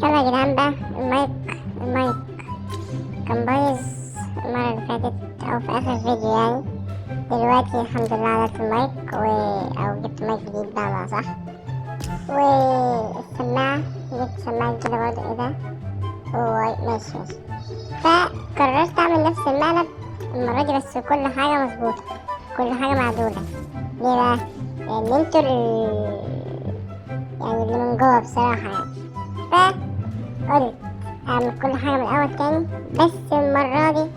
يلا يا جدعان بقى، المايك كان بايظ المرة اللي فاتت أو في آخر فيديو يعني. دلوقتي الحمد لله عدلت المايك أو جبت مايك جديد بقى صح. والسماعة جبت سماعة جديدة برضه. ايه ده؟ ماشي. فقررت أعمل نفس المقلب المرة دي، بس كل حاجة مظبوطة، كل حاجة معدولة. ليه بقى؟ لأن انتوا يعني اللي من جوا بصراحة يعني. فقلت أعمل كل حاجة من الأول تاني، بس المرة دي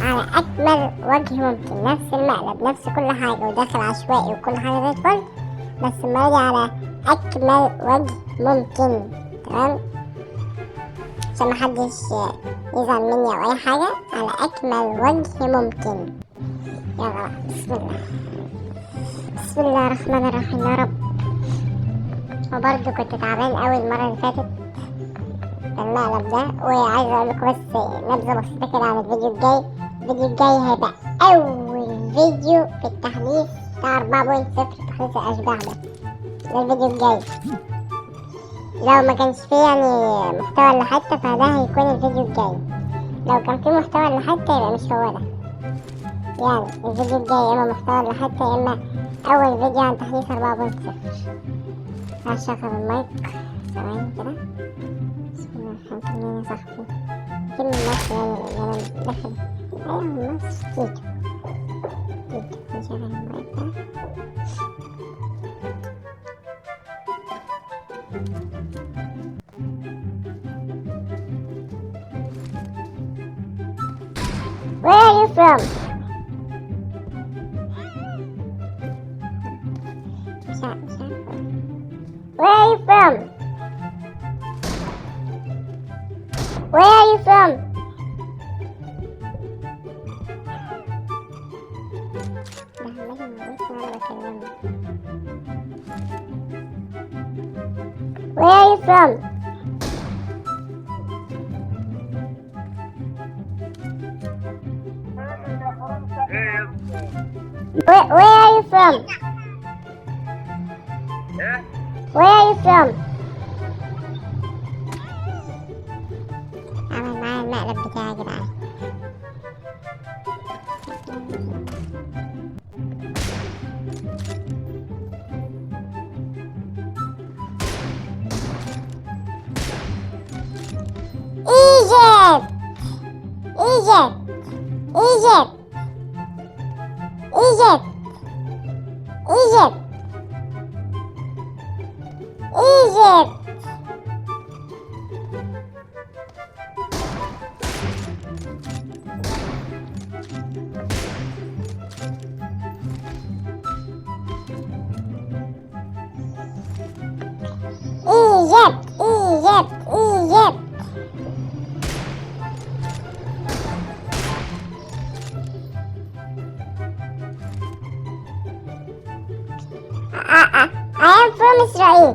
على أكمل وجه ممكن. نفس المقلب، نفس كل حاجة، وداخل عشوائي وكل حاجة زي الفل، بس المرة دي على أكمل وجه ممكن. تمام؟ عشان محدش يزعل مني أو أي حاجة، على أكمل وجه ممكن. يلا بسم الله الرحمن الرحيم يا رب. وبرضه كنت تعبان أوي المرة اللي فاتت المقلب ده، وعايزة أقول لكم بس نبذة بسيطة كده عن الفيديو الجاي. الفيديو الجاي هيبقى أول فيديو في التحديث بتاع 4.0 تحديث الأشباح ده الفيديو الجاي. لو ما كانش فيه يعني محتوى ولا حتة، فده هيكون الفيديو الجاي. لو كان فيه محتوى ولا حتة يبقى مش هو ده. يعني الفيديو الجاي يا إما محتوى ولا حتة، يا إما أول فيديو عن تحديث 4.0. هشغل المايك ثواني كده. بسم الله الرحمن الرحيم يا صاحبي. كلمة مصر يعني لأن أنا داخل. أيوة مصر كيكو. نشغل المايك ده. Where are you from? Where are you from? Where are you from? Where are you from? Where are you from? Where are you from? عمل معايا المقلب بتاعي يا جدعان. Egypt! Egypt! Egypt! Egypt! Egypt! Egypt! Egypt! Egypt! Egypt! I am from Israel.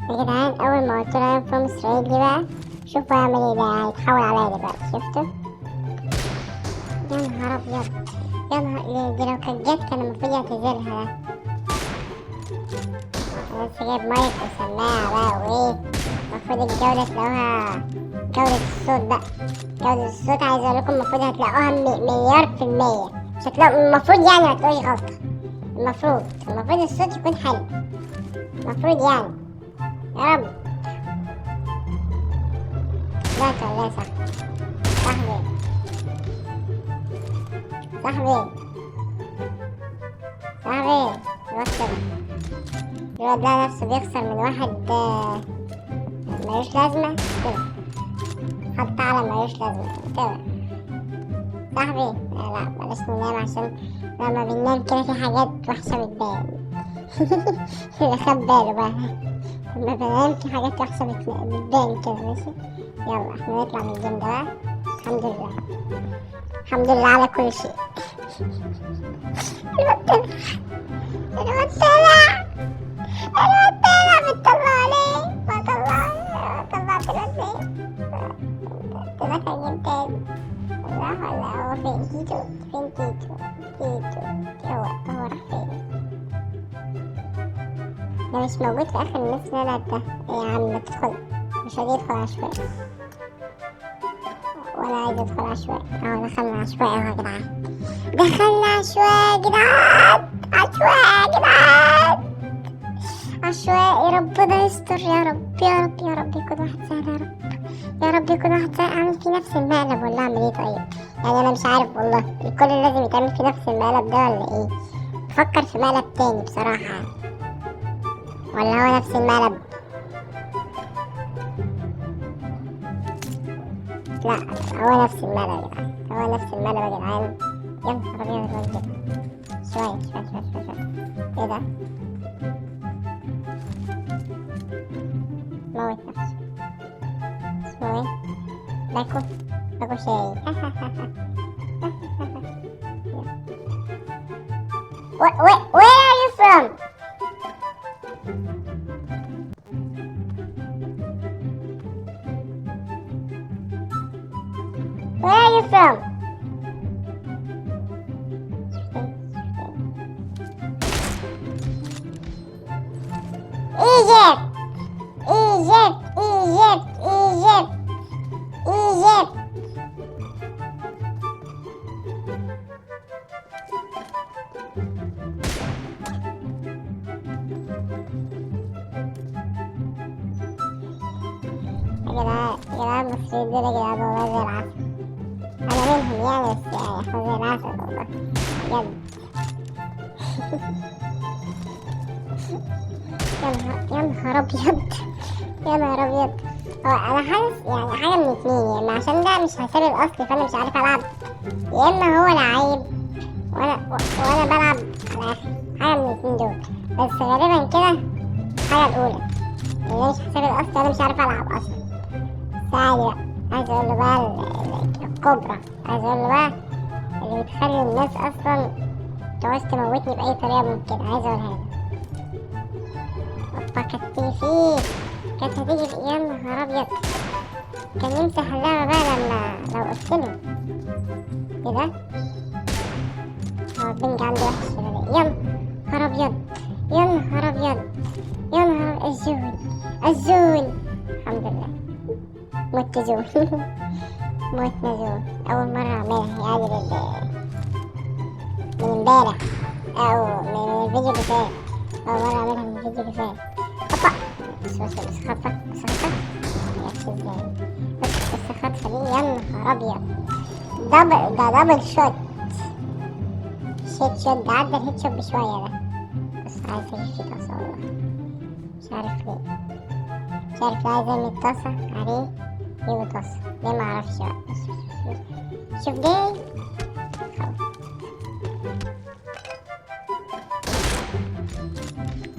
يا جدعان أول ما قلت له I am from Israel دي بقى، شوفوا هيعمل ايه. ده هيتحول عليا دلوقتي، شفتوا؟ يا نهار أبيض، يا نهار. دي لو كانت جت كان المفروض يعتذرها. ده بس جايب مايك وسماعة بقى وإيه. المفروض الجودة تلاقوها، جودة الصوت بقى، جودة الصوت عايز أقول لكم المفروض هتلاقوها مليار في المية. مش هتلاقوا، المفروض يعني متلاقوش غلطة. المفروض الصوت يكون حلو، المفروض يعني. يا رب. لا ولا صح صاحبي الواد ده نفسه بيخسر من واحد ملوش لازمة كده. حط على ملوش لازمة كده صاحبي. لا بلاش ننام، عشان لما بننام كده في حاجات وحشة بتبان. خد باله بقى، لما بنام في حاجات وحشة بتبان كده. ماشي يلا احنا نطلع من الجيم ده بقى. الحمد لله على كل شيء. الواد طلع بتطلع عليه. ما طلعت الواد ليه؟ اجيب تاني. راح ولا هو فين تيتو؟ فين تيتو؟ تيتو هو راح فين؟ ده مش موجود في اخر النص ملعب ده. ايه يا عم ما تدخل، مش راضي يدخل عشوائي ولا عايز يدخل عشوائي. اهو دخلنا عشوائي اهو يا جدعان، دخلنا عشوائي يا جدعان، عشوائي يا جدعان، عشوائي. ربنا يستر يا رب يا رب يا رب، يكون واحد سهل يا رب يا رب، يكون واحد سهل. اعمل فيه نفس المقلب ولا اعمل ايه طيب؟ يعني انا مش عارف والله، الكل لازم يتعمل فيه نفس المقلب ده ولا ايه؟ بفكر في مقلب تاني بصراحة، ولا هو نفس المقلب؟ لا هو نفس المقلب يا جدعان، هو نفس المقلب يا جدعان. يا نهار ابيض الواد ده. شوية شوية شوية شوية شوية. ايه ده؟ موت نفسه. اسمه ايه؟ باكو شاي. Where are you from? Where are you from? Egypt! Egypt! Egypt! Egypt! Egypt! يا جدعان المصريين دول يا جدعان والله زي العسل. أنا منهم يعني، بس يعني احنا زي العسل والله بجد. يا نهار أبيض، يا نهار أبيض. هو أنا حاسس يعني حاجة من اتنين، يا إما عشان ده مش حسابي الأصلي فأنا مش عارف ألعب، يا إما هو لعيب وأنا بلعب على الآخر. حاجة من الاتنين دول، بس غالبا كده الحاجة الأولى، يعني ده مش حسابي الأصلي وأنا مش عارف ألعب أصلا. عادي بقى، عايز اقول له بقى الكوبرا، عايز اقول له بقى اللي بتخلي الناس اصلا تعوز تموتني باي طريقه ممكنه. عايز اقولها له اوبا، كانت هتيجي فيه، كانت هتيجي فيه. يا نهار ابيض، كان يمسح اللعبه بقى لو قلت له. ايه ده؟ هو البنج عندي وحش ولا ايه؟ يا نهار ابيض، يا نهار ابيض، يا نهار الزول الزول. الحمد لله مت زول. موتنا زول. أول مرة أعملها يعني من امبارح أو من الفيديو اللي فات. أول مرة أعملها من الفيديو اللي فات. أوبا، بس خطفة معرفش ازاي، بس خطفة دي يا نهار أبيض. دبل شوت، شوت ده عدى الهيد شوت بشوية ده. بس عايز أجيب فيه طاسة والله، مش عارف ليه، مش عارف ليه عايز أرمي الطاسة عليه يجيبوا طاسة ليه معرفش بقى. شوف دي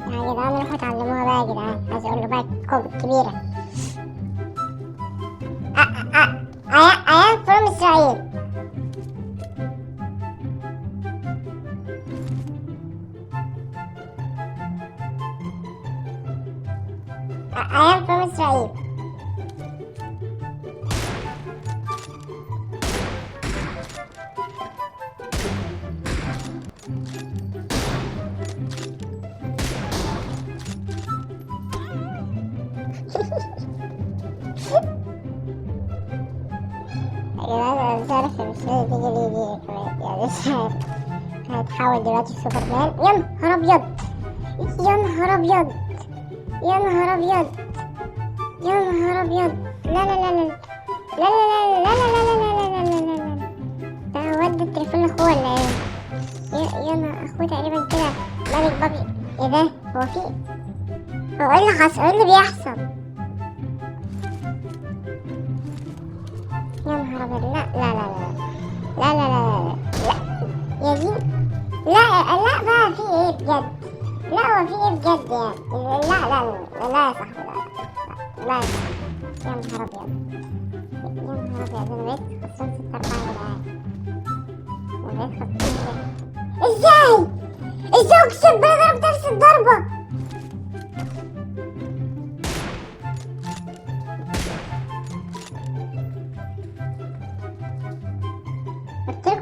يا جدعان، روحوا اتعلموها بقى يا جدعان. عايز اقول له بقى كبيرة. I am from Israel. I am from Israel. أنا مش عارف المشكلة تيجي ليه دي كمان، يعني مش عارف. هتحول دلوقتي سوبرمان. يا نهار أبيض، يا نهار أبيض، يا نهار أبيض، يا نهار أبيض. لا لا لا لا لا لا لا لا لا لا لا لا لا لا لا. ده ودى التليفون لأخوه ولا إيه؟ يا أخوه تقريبا كده مالك بابي. إيه ده؟ هو في هو إيه اللي حصل؟ إيه اللي بيحصل؟ يا نهار أبيض. لا لا لا لا لا لا لا لا يا دين. لا بقى في إيه بجد؟ لا هو في إيه بجد يعني؟ لا لا لا لا يا صاحبي، لا يا نهار أبيض، يا نهار أبيض. أنا بقيت خسران 6-4 يا جدعان، أنا بقيت خسران. إزاي أقسم بالله ضربت نفس الضربة؟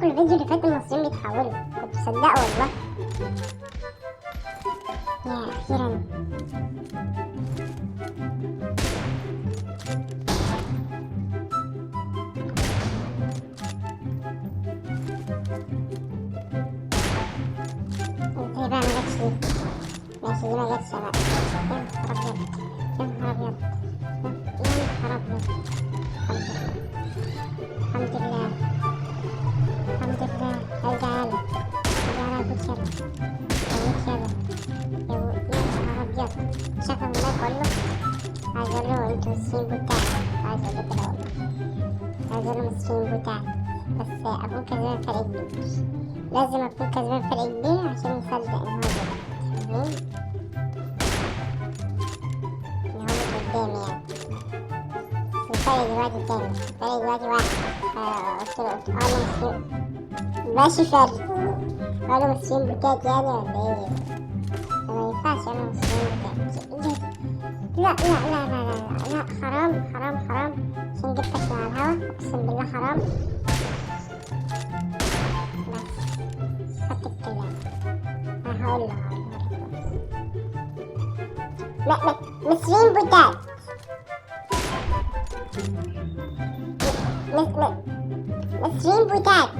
لكم الفيديو اللي فات المصريين بيتحولوا، كنت تصدقوا والله. يا اخيرا. ازاي بقى مجتش ليه؟ ماشي دي مجتش بقى. يا نهار ابيض، يا نهار ابيض، يا نهار ابيض. الحمد لله، الحمد لله. ارجع يلا، ارجع يلا كنت يلا، يا نهار ابيض. شغل المايك وقول له، عايز اقول له انتوا مصريين بوتات، عايز اقول له كده والله، عايز اقول له مصريين بوتات، بس اكون كسبان فرق كبير، لازم اكون كسبان فرق كبير عشان يصدق ان هو فاهمين؟ ان هو مش قدامي يعني. بس الفرق دلوقتي كام؟ الفرق دلوقتي واحد. قلت له انا مصريين ماشي فرق، انا مصريين بوتات يعني ولا ايه؟ ما ينفعش انا مصريين بوتات. لا لا لا لا لا لا، حرام حرام حرام، عشان جبتك من على الهوا اقسم بالله حرام. بس خدت الكلام، انا هقول له لا مصريين بوتات، مصريين بوتات.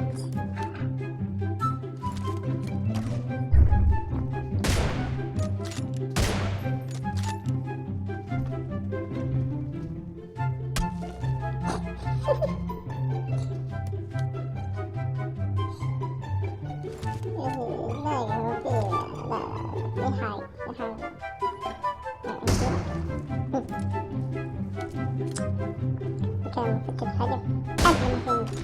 كان المفروض تتحدث قبل ما تنزل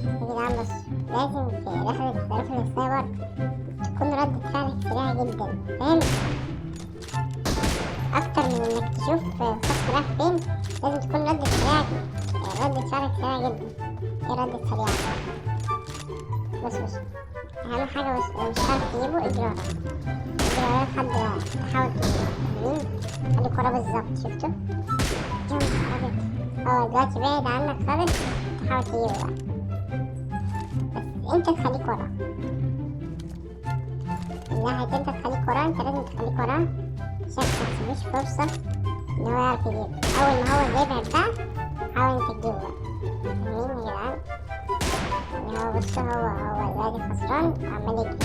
يا جدعان. بس لازم في رحلة السايبر تكون ردة فعلك سريعة جدا، فاهم؟ أكتر من إنك تشوف الشخص رايح فين، لازم تكون ردة فعلك سريعة جدا. ايه ردة سريعة؟ بص أهم حاجة، بس لو مش هتعرف تجيبه اجري وراه، اجري وراه لحد ما تحاول تجيبه، فاهمين؟ خليك وراه بالظبط، شفتوا؟ يا نهار أبيض. دلوقتي بعيد عنك خالص، تحاول تجيبه بقى، بس انت تخليك وراه، من ناحية انت تخليك وراه، انت لازم تخليك وراه عشان متسيبوش فرصة ان هو يعرف يجيبه. اول ما هو يبعد بقى حاول انت تجيبه بقى، فاهمين يا جدعان؟ يعني هو بص، هو دلوقتي خسران وعمال يجري،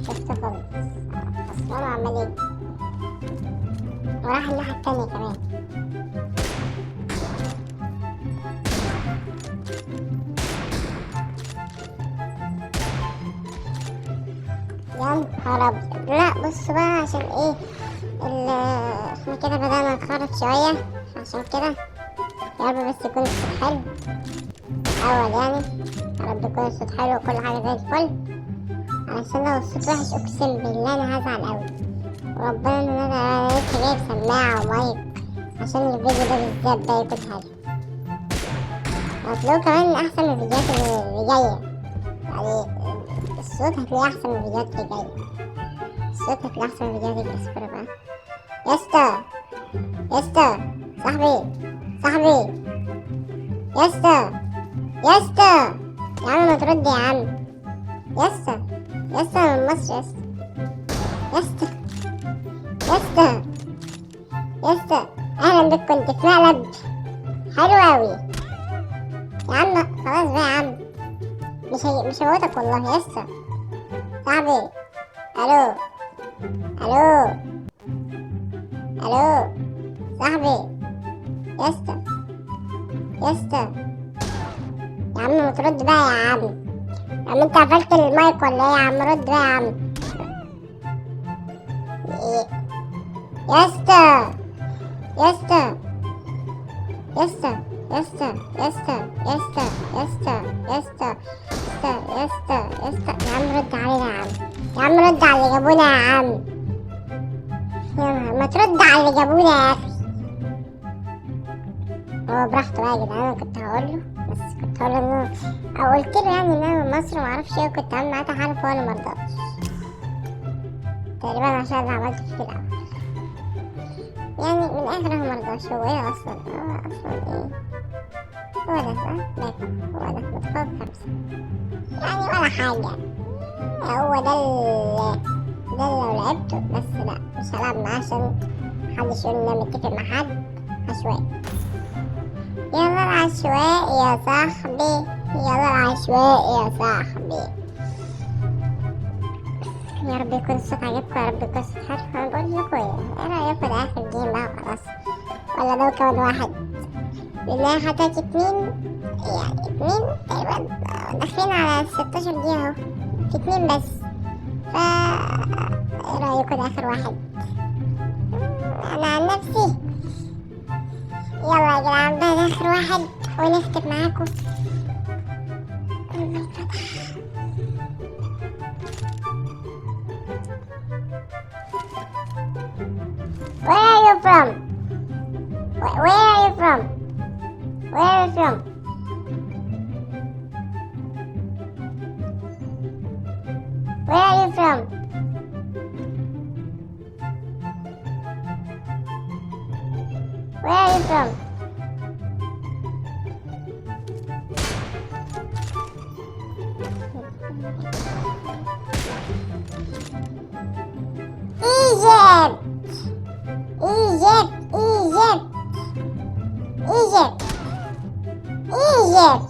شفته خالص خسران وعمال يجري، وراح الناحية التانية كمان. يا نهار ابيض. لا بص بقى، عشان ايه احنا كده بدأنا نخرف شوية، عشان كده يا رب بس يكون الصوت حلو اول يعني، يا رب يكون الصوت حلو وكل حاجة زي الفل، عشان لو الصوت وحش اقسم بالله انا هزعل اوي، وربنا ان انا لسه جايب سماعة ومايك عشان الفيديو ده بالذات ده يكون حلو. هتلاقوه كمان احسن من الفيديوهات اللي جاية، يعني الصوت هتلاقيه احسن من الفيديوهات اللي جاية، الصوت هتلاقيه احسن من الفيديوهات اللي جاية. بقى يا اسطى، يا اسطى صاحبي يا اسطى، يا اسطى يا عم ما ترد يا عم، يا اسطى يا اسطى انا من مصر، يا اسطى يا اسطى يا اسطى اهلا بك، كنت في مقلب حلو اوي يا عم، خلاص بقى يا عم، مش هفوتك والله يا اسطى. صاحبي الو الو الو صاحبي، يا اسطى يا اسطى يا عم ما ترد بقى يا عم، يا عم انت قفلت المايك ولا ايه يا عم؟ رد بقى يا عم. يا اسطى يا اسطى يا اسطى يا اسطى يا اسطى يا اسطى يا اسطى يا اسطى يا اسطى يا اسطى يا عم رد علينا يا عم، يا عم رد على اللي جابونا يا عم، ما ترد على اللي جابونا يا اخي. هو براحته بقى يا جدعان، انا كنت هقوله، بس كنت هقوله ان او قلت له يعني ان انا من مصر ومعرفش ايه، وكنت عامل معاه تحالف وهو اللي مرضاش تقريبا عشان اللي عملته في الاول، يعني من الاخر هو مرضاش. هو ايه اصلا؟ هو اصلا ايه؟ هو ده صح؟ ماشي، هو ده متفوق 5 يعني ولا حاجة. هو ده اللي لو لعبته، بس لا مش هلعب معاه عشان محدش يقول إن أنا متفق مع حد. عشوائي، يلا العشوائي يا صاحبي، يلا العشوائي يا صاحبي. يا رب يكون الصوت عجبكم، يا رب يكون الصوت حلو. أنا بقول لكم ايه رأيكم ده آخر جيم بقى خلاص، ولا ده كمان واحد؟ لأن حتى 2 يعني 2 تقريبا، داخلين على 16 دقيقة اهو، في 2 بس. ايه رأيكم ده آخر واحد؟ أنا عن نفسي يلا يا جدعان ده آخر واحد ونختم معاكم. Where are you from? Where are you from? Where are you from? Where are you from? Where are you from? Egypt! Egypt! Egypt! Egypt! Egypt!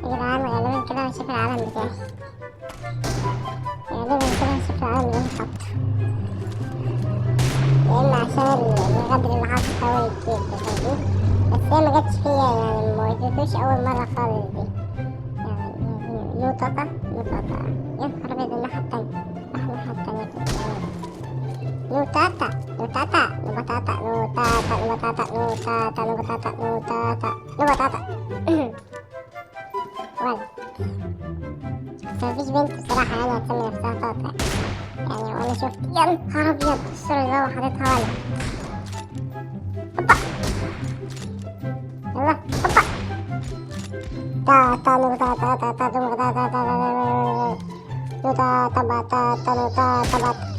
يا جدعان غالبا كده هنشوف العالم بتاعي، غالبا كده هنشوف العالم اللي انا حاطه، يا اما عشان الغدر اللي حاطه في اول الجيم ده فاهمين، بس هي مجتش فيا يعني موتتوش اول مرة خالص دي يعني. نوتاتا نوتاتا، يا نهار ابيض الناحية التانية، الناحية التانية نوتاتا نوتاتا نوتاتا نوتاتا نوتاتا نوتاتا نوتاتا نوتاتا نوتاتا ولد. بس مفيش بنت بصراحة يعني هتسمي نفسها طاطا يعني، وانا شفت يا نهار ابيض الصورة اللي هو حاططها ولد. هوبا يلا هوبا تاتا نوتاتا تاتا نوتاتا نوتاتا باتاتا نوتاتا باتاتا.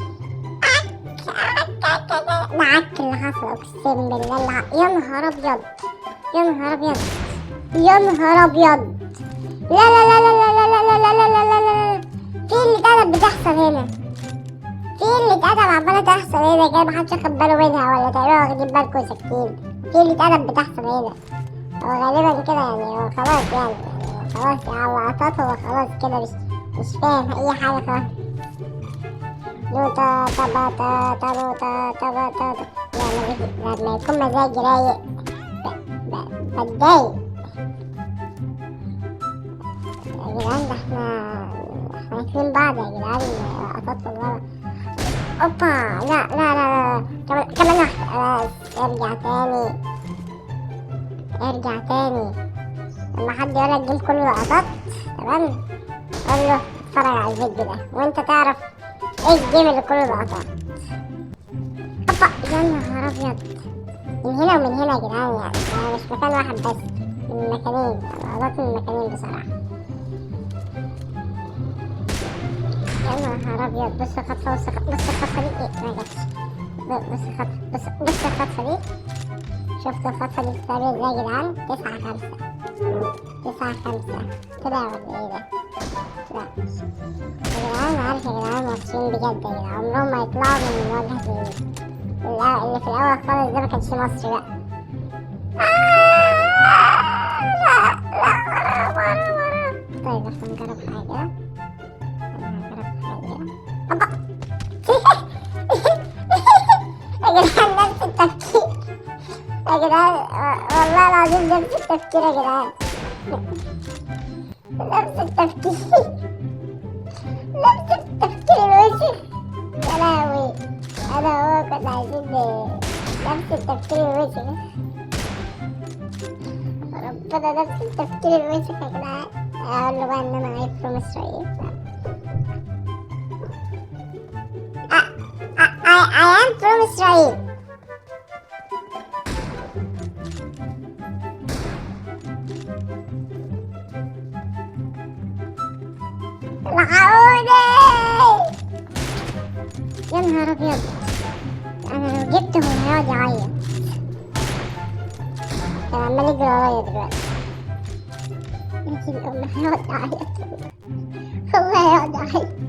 ده عك اللي حصل اقسم بالله يا نهار ابيض يا نهار ابيض يا نهار ابيض. لا لا لا لا لا لا لا لا لا لا لا، في اللي اتقلب بتحصل هنا، في اللي اتقلب عمالة تحصل هنا كده محدش واخد باله منها، ولا تقريبا واخدين بالكم ساكتين. في اللي اتقلب بتحصل هنا، هو غالبا كده يعني هو خلاص يعني خلاص على لقطات، هو خلاص كده مش فاهم اي حاجة خالص. نوتا تبا تاتا نوتا تبا تاتا، لما يكون مزاجي رايق بتضايق يا جدعان. ده احنا عارفين بعض يا جدعان، لقطات والله. اوبا لا لا لا لا، كمان واحدة بس. ارجع تاني لما حد يقولك الجيم كله لقطات تمام، قول له اتفرج على الفيديو ده وانت تعرف ايه الجيم اللي كله لقطات. اوبا يا نهار ابيض، من هنا ومن هنا يا جدعان يعني مش مكان واحد بس، من مكانين، لقطات من مكانين بصراحة. يا نهار ابيض بص الخطفة، بص الخطفة دي ايه ما جاتش، بص الخطفة دي، شفتوا الخطفة دي بتتعمل ازاي يا جدعان؟ 9-5 9-5 كده ولا ايه ده؟ لا يا جدعان عارف يا جدعان مصريين بجد يا جدعان عمرهم ما يطلعوا من مواجهة اللي في الأول خالص ده، ما كانش مصري بقى. لا طيب احنا نجرب حاجة، اوبا يا جدعان نفس التفكير يا جدعان، والله العظيم نفس التفكير يا جدعان، نفس التفكير الوسخ. يا لهوي انا وهو كنا عايزين نفس التفكير الوسخ، ربنا نفس التفكير الوسخ يا جدعان. اقول له بقى ان انا عايز فروم اسرائيل. I am from Israel. الحقوني. يا نهار ابيض، انا لو جبته هيقعد يعيط. كان عمال يجري ورايا دلوقتي. يا الام هيقعد يعيط، والله هيقعد يعيط، والله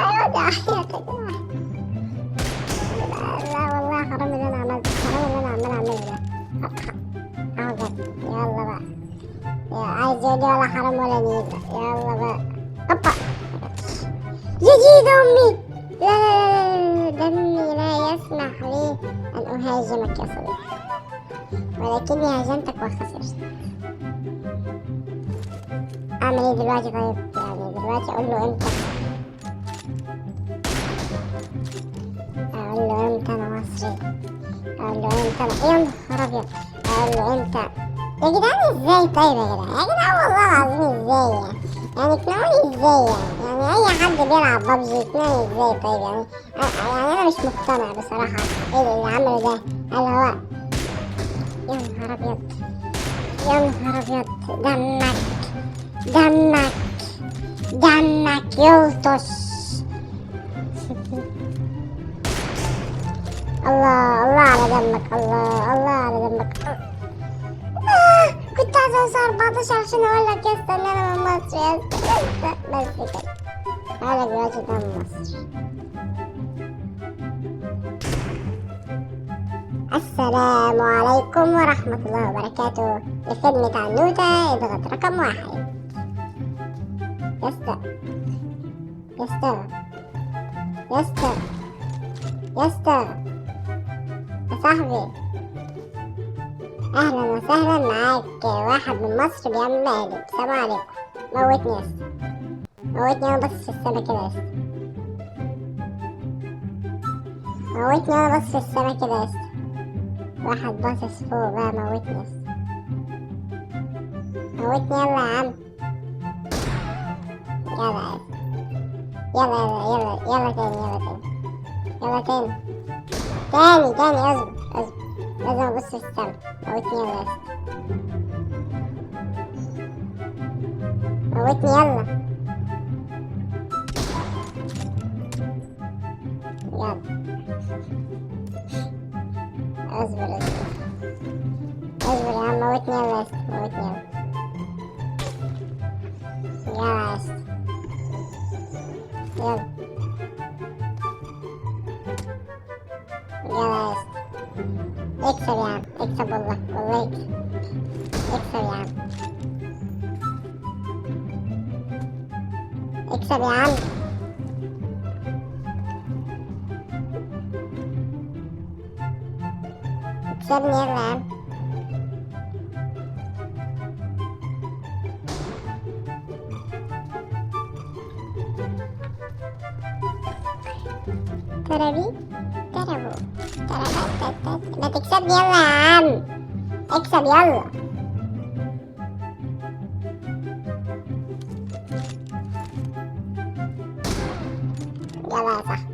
هيقعد يعيط يا جماعه. لا والله حرام اللي انا عملته، حرام اللي انا عمال اعمله ده. اهو جد، يلا بقى. عايز يقول لي ولا حرام ولا نيلة. يلا بقى. هوبا. يا امي. لا دمي لا يسمح لي ان اهاجمك يا صديقي، ولكني هاجمتك وخسرت. اعمل ايه دلوقتي؟ طيب يعني دلوقتي اقول له امتى؟ اقول له امتى انا مصري؟ اقول له امتى انا، يا نهار ابيض، اقول له امتى؟ يا جدعان ازاي؟ طيب يا جدعان، يا جدعان والله العظيم ازاي يعني اقنعوني ازاي يعني اي حد بيلعب ببجي يقنعني ازاي؟ طيب يعني انا مش مقتنع بصراحة. ايه اللي عمله ده؟ هل هو يا نهار ابيض، يا نهار ابيض، دمك دمك دمك يلطش. الله الله على دمك، الله الله على دمك. كنت عايزة اوصل 14 عشان اقول لك يا اسطى ان انا من مصر يا اسطى، بس كده. تعالى دلوقتي ده من مصر. السلام عليكم ورحمة الله وبركاته. لخدمة عنوتة اضغط رقم 1. يا اسطى يا اسطى يا اسطى يا اسطى يا صاحبي، اهلا وسهلا، معاك واحد من مصر بيعمل مقالب. سلام عليكم. موتني يا اسطى، موتني وانا باصص في السما كده يا اسطى، موتني وانا باصص في السما كده يا اسطى. واحد باصص فوق بقى، موتني يا اسطى، موتني. يلا يا عم، يلا يلا يلا يلا تاني، يلا تاني، يلا تاني تاني. اصبر اصبر، لازم ابص في السما. موتني يلا يا اسطى، موتني يلا يلا. اصبر اصبر اصبر يا عم، موتني يلا يا اسطى، موتني يلا. يلا يا اسطى يلا، يلا يا اسطى. اكسب يا عم، اكسب والله، والله اكسب، اكسب يا عم، اكسب يا عم. اكسبني يلا يا عم. ترابي ترابو ترابات، ما تكسبني يلا يا عم، اكسب يلا. يلا يا صاحبي.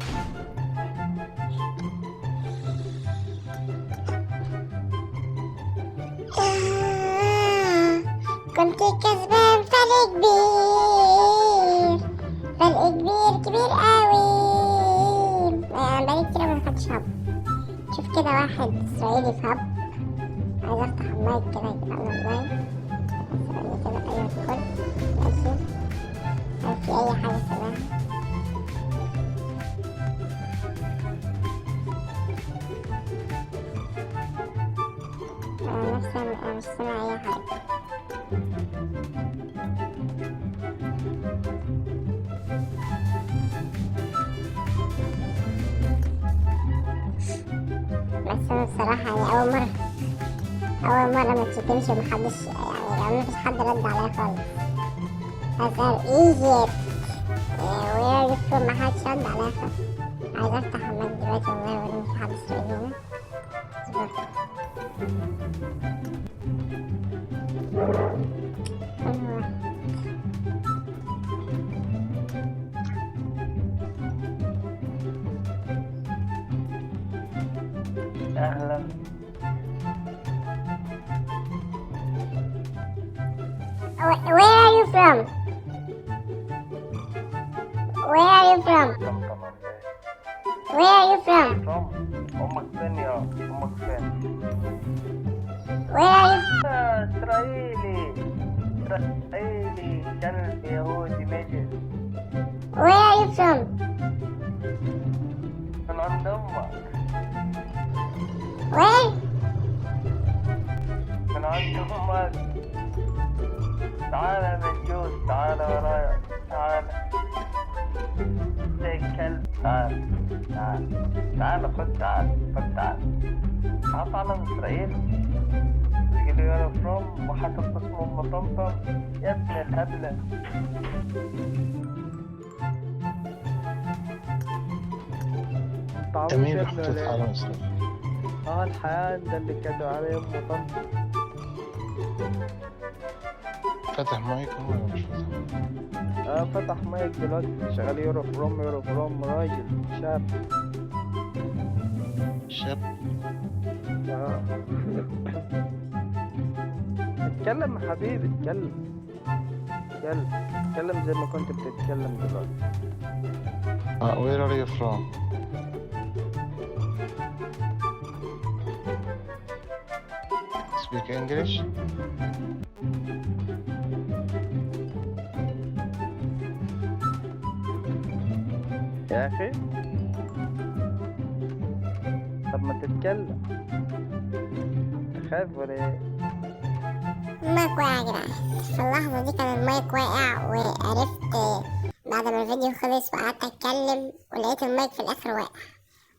كنت كسبان فرق كبير، فرق كبير كبير قوي. بقالي كتير ما دخلتش هب. شوف كده واحد اسرائيلي في هب، عايز افتح المايك كده يا جدعان والله. ثواني كده، ايوه ادخل ماشي. هل في اي حاجة سامعها؟ انا مش سامع اي حاجة. بس انا بصراحة يعني اول مرة ما تشتمش ومحدش، يعني مفيش حد رد عليا خالص. هسأل ايجيبت وير يو، محدش رد عليا خالص. عايز افتح المايك دلوقتي والله، ولا في حد اسرائيلي هنا. اصبر. أهلا. Where are you from? Where are you from? طمطم. Where are you from? from أمك فين يا أمك فين؟ Where are you? إسرائيلي كلب يهودي مجد. Where are you from? من عند أمك. Where? من عند أمك. تعال منجوز، تعال ورايا، تعال. زي كلب، تعال خد، تعال. تعال على إسرائيل. تقول لي أنا فروم وحاطط اسمه أم طمطم. يا ابن الهبلة. مين محطوط على إسرائيل؟ الحياة ده اللي كانوا عليه أم طمطم. فتح مايك هو ولا مش فتح؟ فتح مايك دلوقتي، شغال يورو فروم راجل شاب. اتكلم يا حبيبي، اتكلم زي ما كنت بتتكلم دلوقتي. Where are you from? Speak English? يا أخي طب ما تتكلم، تخاف ولا ايه؟ المايك واقع يا جدعان. في اللحظة دي كان المايك واقع، وعرفت بعد ما الفيديو خلص وقعدت اتكلم ولقيت المايك في الاخر واقع.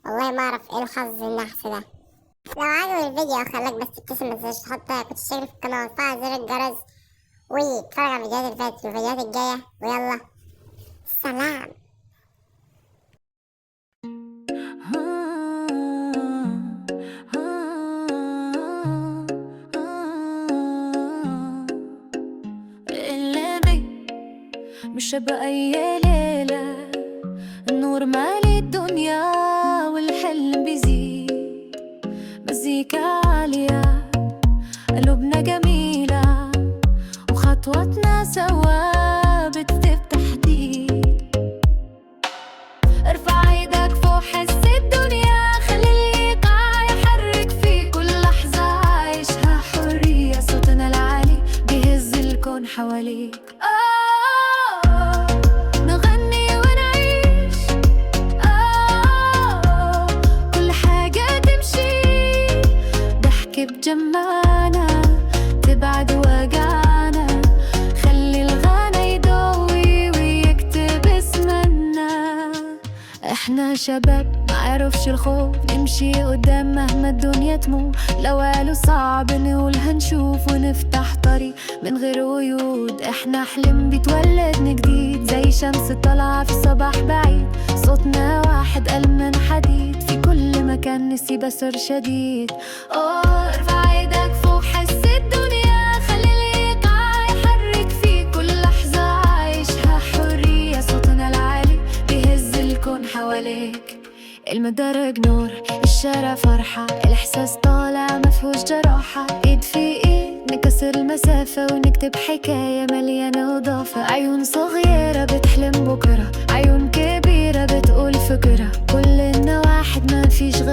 والله ما اعرف ايه الحظ النحس ده. لو عجبك الفيديو خلاك بس تبتسم، متنساش كنت تشترك في القناة وتفعل زر الجرس واتفرج على الفيديوهات اللي فاتت والفيديوهات الجاية، ويلا سلام. مش بأي ليلة النور مالي الدنيا والحلم بيزيد، مزيكا عالية قلوبنا جميلة وخطواتنا سوا بتفتح تحديد. ارفع ايدك فوق حس الدنيا، خلي الإيقاع يحرك في كل لحظة عايشها حرية. صوتنا العالي بيهز الكون حواليك. بجمعنا تبعد وجعنا، خلي الغنى يضوي ويكتب اسمنا. احنا شباب معرفش الخوف، نمشي قدام مهما الدنيا تموت. لو قالوا صعب نقول هنشوف ونفتح طريق من غير قيود. احنا حلم بيتولد من جديد زي شمس طالعة في صباح بعيد. صوتنا واحد قلب من حديد، في كل مكان نسيب أثر شديد. ارفع ايدك فوق حس الدنيا، خلي الإيقاع يحرك في كل لحظة عايشها حرية. صوتنا العالي بيهز الكون حواليك. المدرج نور، الشارع فرحة، الإحساس طالع مفهوش جراحة. ايد في ايد نكسر المسافة ونكتب حكاية مليانة إضافة. عيون صغيرة بتحلم بكرة، عيون كبيرة بتقول فكرة. كلنا واحد ما فيش غير